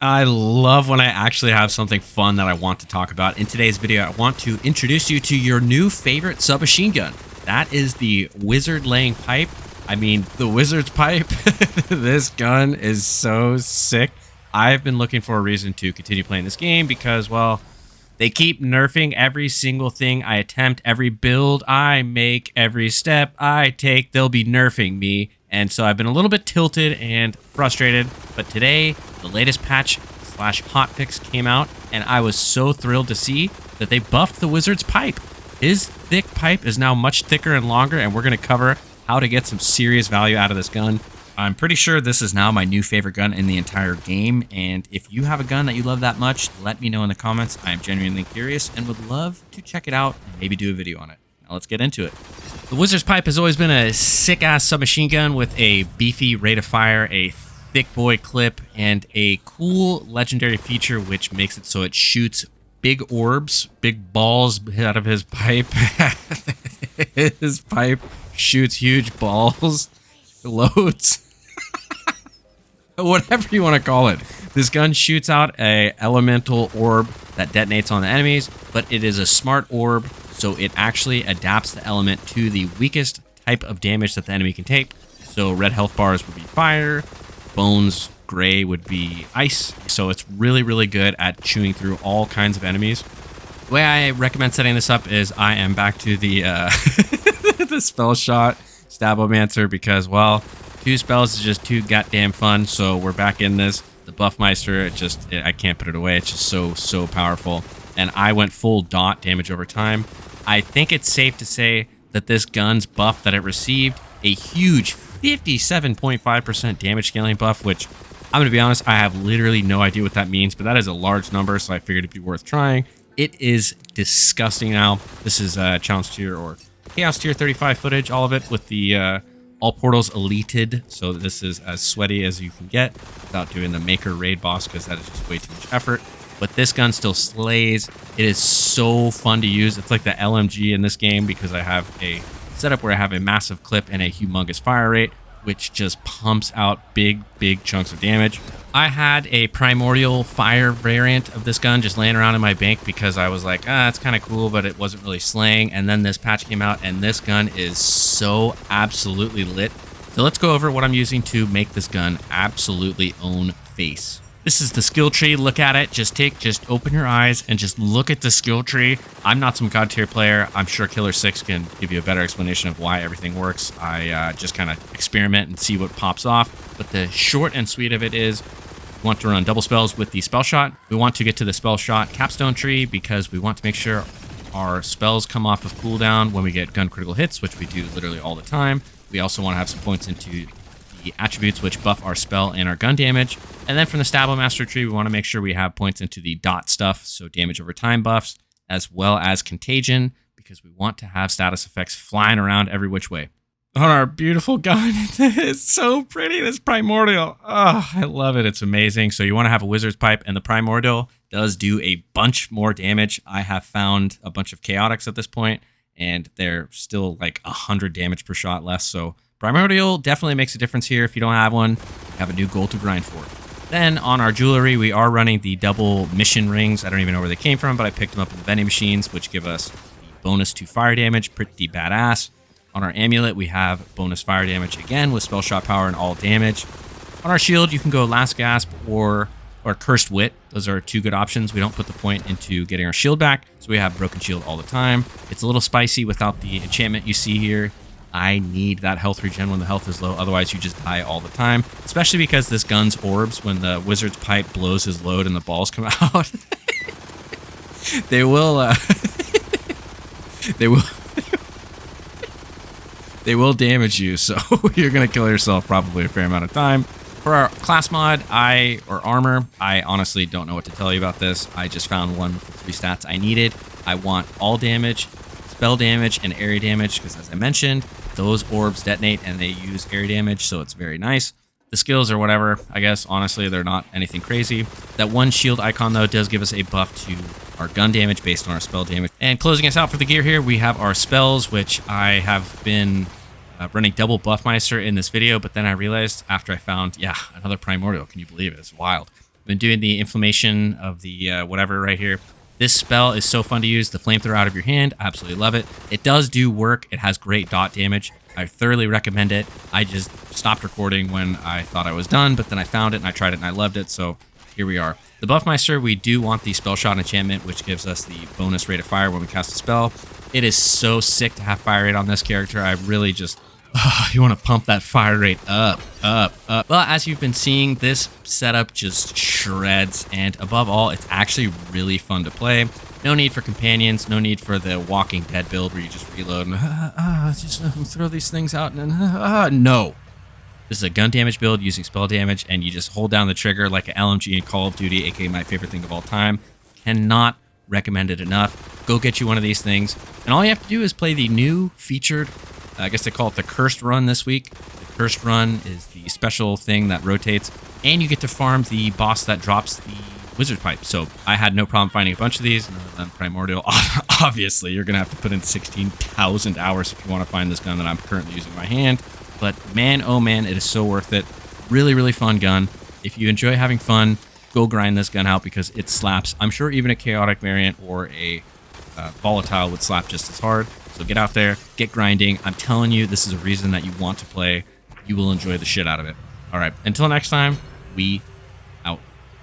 I love when I actually have something fun that I want to talk about. In today's video, I want to introduce you to your new favorite submachine gun. That is the Wizard Laying Pipe. I mean, the Wizard's Pipe. This gun is so sick. I've been looking for a reason to continue playing this game because, well, they keep nerfing every single thing I attempt, every build I make, every step I take, they'll be nerfing me. And so I've been a little bit tilted and frustrated, but today the latest patch / hotfix came out, and I was so thrilled to see that they buffed the Wizard's Pipe. His thick pipe is now much thicker and longer, and we're going to cover how to get some serious value out of this gun. I'm pretty sure this is now my new favorite gun in the entire game, and if you have a gun that you love that much, let me know in the comments. I am genuinely curious and would love to check it out and maybe do a video on it. Now let's get into it. The Wizard's Pipe has always been a sick-ass submachine gun with a beefy rate of fire, a thick boy clip, and a cool legendary feature which makes it so it shoots big orbs, big balls out of his pipe. His pipe shoots huge balls, loads, whatever you want to call it. This gun shoots out a elemental orb that detonates on the enemies, but it is a smart orb, so it actually adapts the element to the weakest type of damage that the enemy can take. So red health bars would be fire, bones gray would be ice. So it's really, really good at chewing through all kinds of enemies. The way I recommend setting this up is I am back to the the Spellshot Stabbomancer because, well, 2 spells is just too goddamn fun. So we're back in this. The Buffmeister, I can't put it away. It's just so powerful. And I went full dot damage over time. I think it's safe to say that this gun's buff that it received, a huge 57.5% damage scaling buff, which I'm going to be honest, I have literally no idea what that means, but that is a large number, so I figured it'd be worth trying. It is disgusting now. This is Challenge Tier or Chaos Tier 35 footage, all of it with the all portals elited, so this is as sweaty as you can get without doing the Maker raid boss because that is just way too much effort. But this gun still slays. It is so fun to use. It's like the LMG in this game because I have a setup where I have a massive clip and a humongous fire rate, which just pumps out big chunks of damage. I had a primordial fire variant of this gun just laying around in my bank because I was like, it's kind of cool, but it wasn't really slaying. And then this patch came out and this gun is so absolutely lit. So let's go over what I'm using to make this gun absolutely own face. This is the skill tree. Look at it. Just open your eyes and just look at the skill tree. I'm not some god tier player. I'm sure Killer 6 can give you a better explanation of why everything works. I just kind of experiment and see what pops off. But the short and sweet of it is we want to run double spells with the spell shot. We want to get to the spell shot capstone tree because we want to make sure our spells come off of cooldown when we get gun critical hits, which we do literally all the time. We also want to have some points into the attributes which buff our spell and our gun damage. And then from the Stabbomancer tree, we want to make sure we have points into the dot stuff, so damage over time buffs, as well as contagion, because we want to have status effects flying around every which way. On our beautiful gun, it's so pretty, this primordial. Oh, I love it. It's amazing. So you want to have a Wizard's Pipe, and the primordial does do a bunch more damage. I have found a bunch of chaotics at this point, and they're still like 100 damage per shot less, so primordial definitely makes a difference here. If you don't have one, you have a new goal to grind for. Then on our jewelry, we are running the double mission rings. I don't even know where they came from, but I picked them up in the vending machines, which give us the bonus to fire damage. Pretty badass. On our amulet, we have bonus fire damage again with spell shot power and all damage. On our shield, you can go Last Gasp or Cursed Wit. Those are 2 good options. We don't put the point into getting our shield back, so we have Broken Shield all the time. It's a little spicy without the enchantment you see here. I need that health regen when the health is low, otherwise you just die all the time. Especially because this gun's orbs, when the Wizard's Pipe blows his load and the balls come out, they will damage you, so you're gonna kill yourself probably a fair amount of time. For our class mod, or armor, I honestly don't know what to tell you about this. I just found one with the 3 stats I needed. I want all damage, spell damage, and area damage, because as I mentioned, those orbs detonate and they use area damage, so it's very nice. The skills or whatever, I guess, honestly, they're not anything crazy. That one shield icon, though, does give us a buff to our gun damage based on our spell damage. And closing us out for the gear here, we have our spells, which I have been running double Buffmeister in this video, but then I realized after I found, another Primordial, can you believe it? It's wild. I've been doing the inflammation of the whatever right here. This spell is so fun to use. The flamethrower out of your hand, I absolutely love it. It does do work. It has great dot damage. I thoroughly recommend it. I just stopped recording when I thought I was done, but then I found it and I tried it and I loved it, so here we are. The Buffmeister, we do want the Spellshot enchantment, which gives us the bonus rate of fire when we cast a spell. It is so sick to have fire rate on this character. I really just... you want to pump that fire rate up. Well, as you've been seeing, this setup just shreds, and above all, it's actually really fun to play. No need for companions, no need for the Walking Dead build where you just reload and just throw these things out and no. This is a gun damage build using spell damage, and you just hold down the trigger like an LMG in Call of Duty, aka my favorite thing of all time. Cannot recommend it enough. Go get you one of these things, and all you have to do is play the new featured, I guess they call it the Cursed Run this week. The Cursed Run is the special thing that rotates, and you get to farm the boss that drops the Wizard Pipe. So I had no problem finding a bunch of these. Primordial, obviously, you're going to have to put in 16,000 hours if you want to find this gun that I'm currently using in my hand. But man, oh man, it is so worth it. Really, really fun gun. If you enjoy having fun, go grind this gun out because it slaps. I'm sure even a chaotic variant or a volatile would slap just as hard. So get out there, get grinding. I'm telling you, this is a reason that you want to play. You will enjoy the shit out of it. All right, until next time, we